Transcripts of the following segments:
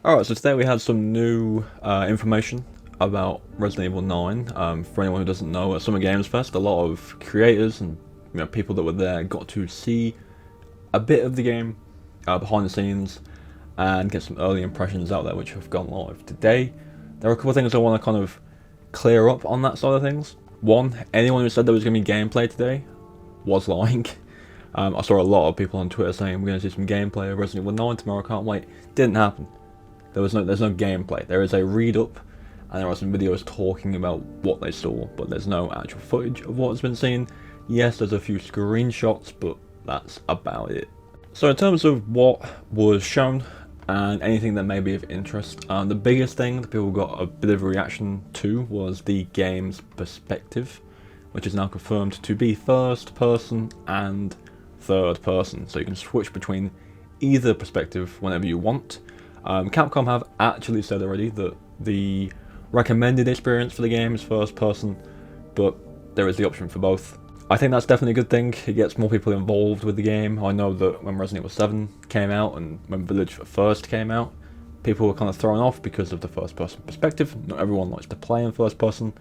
Alright, so today we had some new information about Resident Evil 9. For anyone who doesn't know, at Summer Games Fest, a lot of creators and people that were there got to see a bit of the game behind the scenes and get some early impressions out there, which have gone live today. There are a couple of things I want to kind of clear up on that side of things. One, anyone who said there was going to be gameplay today was lying. I saw a lot of people on Twitter saying we're going to see some gameplay of Resident Evil 9 tomorrow, can't wait. Didn't happen. There's no gameplay. There is a read up, and there are some videos talking about what they saw, but there's no actual footage of what's been seen. Yes, there's a few screenshots, but that's about it. So in terms of what was shown and anything that may be of interest, the biggest thing that people got a bit of a reaction to was the game's perspective, which is now confirmed to be first person and third person, so you can switch between either perspective whenever you want. Capcom have actually said already that the recommended experience for the game is first person, but there is the option for both. I think that's definitely a good thing. It gets more people involved with the game. I know that when Resident Evil 7 came out and when Village first came out, people were kind of thrown off because of the first person perspective. Not everyone likes to play in first person.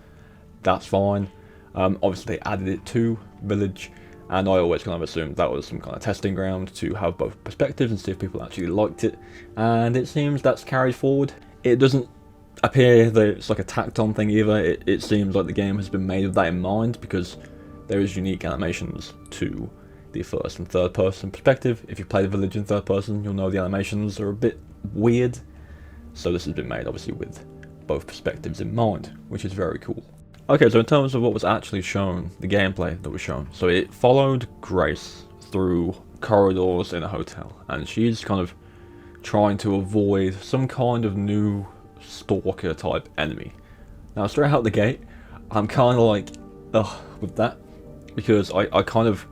That's fine. Obviously they added it to Village, and I always kind of assumed that was some kind of testing ground to have both perspectives and see if people actually liked it. And it seems that's carried forward. It doesn't appear that it's like a tacked on thing either. It seems like the game has been made with that in mind, because there is unique animations to the first and third person perspective. If you play the Village in third person, you'll know the animations are a bit weird. So this has been made obviously with both perspectives in mind, which is very cool. Okay, so in terms of what was actually shown, the gameplay that was shown, so it followed Grace through corridors in a hotel, and she's kind of trying to avoid some kind of new stalker type enemy. Now straight out the gate, I'm kind of like, ugh, with that, because I kind of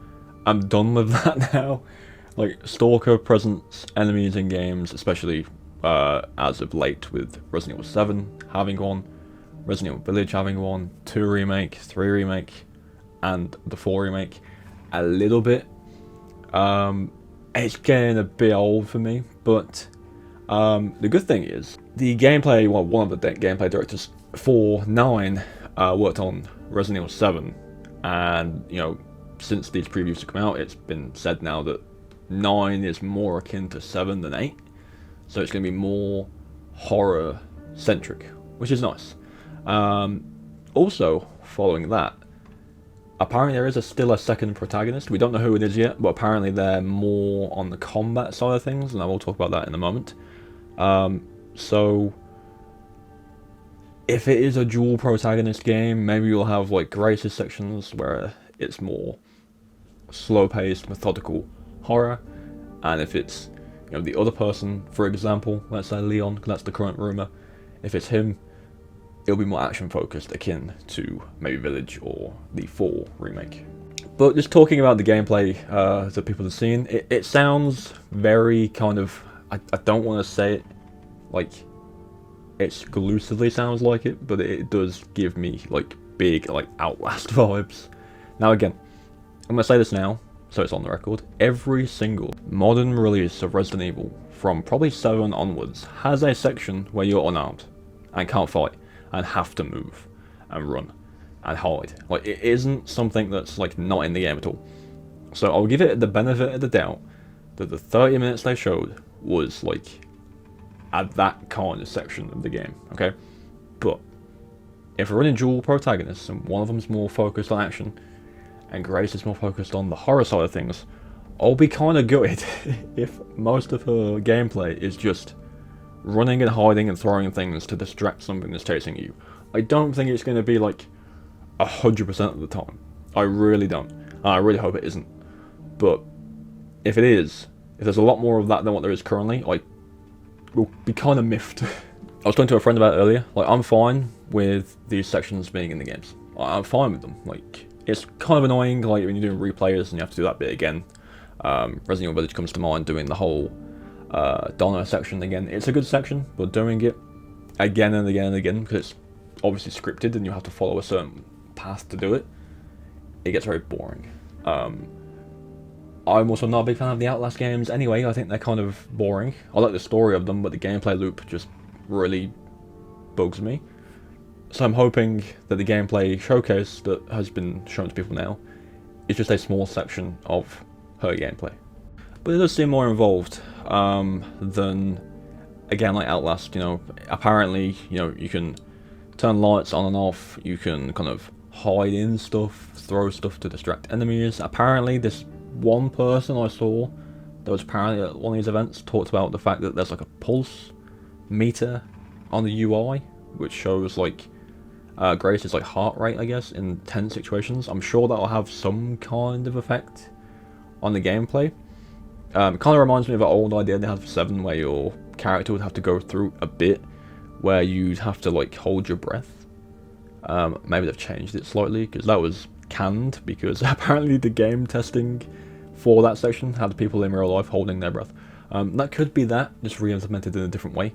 am done with that now. Like, stalker presence enemies in games, especially as of late with Resident Evil 7 having one, Resident Evil Village having one, 2 remake, 3 remake, and the 4 remake, a little bit. It's getting a bit old for me, but the good thing is the gameplay. Well, one of the gameplay directors for 9 worked on Resident Evil 7, and since these previews have come out, it's been said now that 9 is more akin to 7 than 8, so it's going to be more horror centric, which is nice. Also, following that, apparently there is still a second protagonist. We don't know who it is yet, but apparently they're more on the combat side of things, and I will talk about that in a moment. So, if it is a dual protagonist game, maybe you'll have like Grace's sections where it's more slow-paced, methodical horror, and if it's the other person, for example, let's say Leon, because that's the current rumor, if it's him, it'll be more action focused, akin to maybe Village or the 4 remake. But just talking about the gameplay that people have seen, it sounds very kind of, I don't want to say it like exclusively sounds like it, but it does give me like big like Outlast vibes. Now again, I'm going to say this now, so it's on the record. Every single modern release of Resident Evil, from probably 7 onwards, has a section where you're unarmed and can't fight and have to move and run and hide. Like, it isn't something that's like not in the game at all. So I'll give it the benefit of the doubt that the 30 minutes they showed was like at that kind of section of the game, okay? But if we're running dual protagonists and one of them's more focused on action and Grace is more focused on the horror side of things, I'll be kind of gutted if most of her gameplay is just running and hiding and throwing things to distract something that's chasing you. I don't think it's going to be like 100% of the time. I really don't. I really hope it isn't. But if it is, if there's a lot more of that than what there is currently, we'll be kind of miffed. I was talking to a friend about it earlier. Like, I'm fine with these sections being in the games. I'm fine with them. Like, it's kind of annoying, like when you're doing replayers and you have to do that bit again. Resident Evil Village comes to mind, doing the whole Donna section again. It's a good section, but doing it again and again and again, because it's obviously scripted and you have to follow a certain path to do it, it gets very boring. I'm also not a big fan of the Outlast games anyway. I think they're kind of boring. I like the story of them, but the gameplay loop just really bugs me. So I'm hoping that the gameplay showcase that has been shown to people now is just a small section of her gameplay. But it does seem more involved than, again, like Outlast. You know, apparently, you know, you can turn lights on and off, you can kind of hide in stuff, throw stuff to distract enemies. Apparently this one person I saw that was apparently at one of these events talked about the fact that there's like a pulse meter on the UI, which shows like Grace's like heart rate, I guess, in tense situations. I'm sure that'll have some kind of effect on the gameplay. It kind of reminds me of an old idea they had for 7, where your character would have to go through a bit where you'd have to like hold your breath. Maybe they've changed it slightly, because that was canned, because apparently the game testing for that section had people in real life holding their breath. That could be that, just re-implemented in a different way.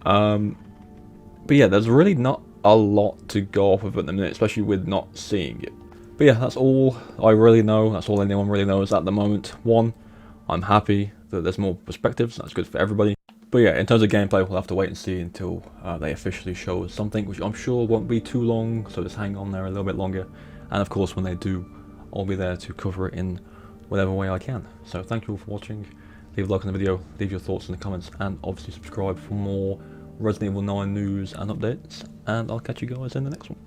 But yeah, there's really not a lot to go off of at the minute, especially with not seeing it. But yeah, that's all I really know, that's all anyone really knows at the moment. One, I'm happy that there's more perspectives, that's good for everybody. But yeah, in terms of gameplay, we'll have to wait and see until they officially show us something, which I'm sure won't be too long, so just hang on there a little bit longer. And of course, when they do, I'll be there to cover it in whatever way I can. So thank you all for watching. Leave a like on the video, leave your thoughts in the comments, and obviously subscribe for more Resident Evil 9 news and updates. And I'll catch you guys in the next one.